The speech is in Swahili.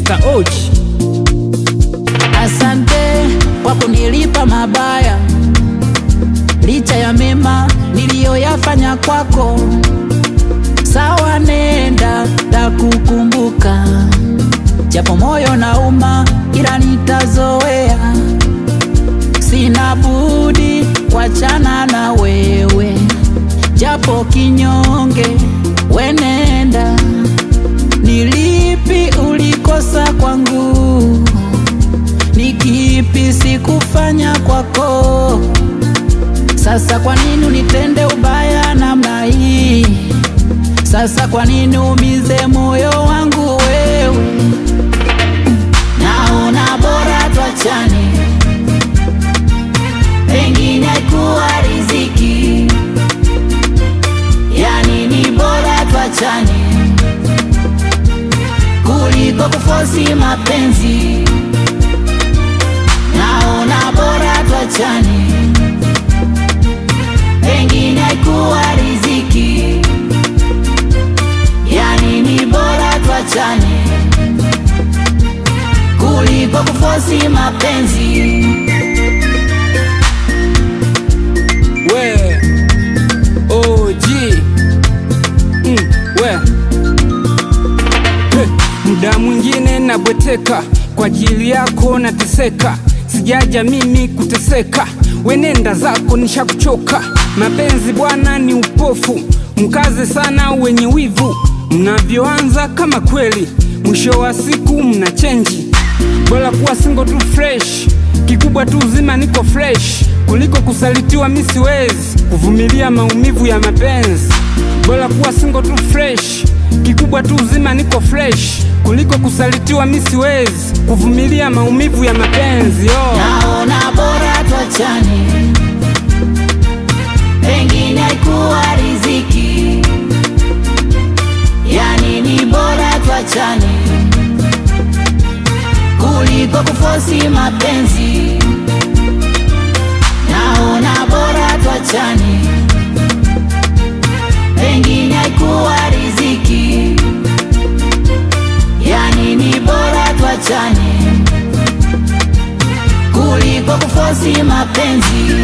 Mr. Ochi. Asante kwa kunilipa mabaya, licha ya mema niliyoyafanya kwako. Sawa, nenda takukumbuka, japo moyo nauma, ila nitazoea. Sina budi kuachana na wewe, japo kinyonge, wenenda. Nilipi ulikosa kwangu? Ni kipi sikufanya kwako? Sasa kwa nini unitende ubaya namna hii? Sasa kwa nini umize moyo wangu wewe? Naona bora tuachane, pengine haikuwa riziki. Yani ni bora tuachane kuliko kufosi mapenzi. Naona bora tuachane, pengine haikuwa riziki. Yani ni bora tuachane kuliko kufosi mapenzi. We OG we muda mwingine nabweteka, kwa ajili yako nateseka. Sijaja mimi kuteseka, wenenda zako nishakuchoka. Mapenzi bwana ni upofu, mkaze sana wenye wivu. Mnavyoanza kama kweli, mwisho wa siku mna chenji. Bora kuwa single tu fresh, kikubwa tu uzima niko fresh, kuliko kusalitiwa mimi siwezi kuvumilia maumivu ya mapenzi. Bora kuwa single tu fresh, kikubwa tu uzima niko fresh, kuliko kusalitiwa mimi siwezi kuvumilia maumivu ya mapenzi. Naona bora tuachane, pengine haikuwa riziki. Yani ni bora tuachane kuliko kufosi mapenzi. Naona bora tuachane, pengine haikuwa riziki. Yani ni bora tuachane kuliko kufosi mapenzi.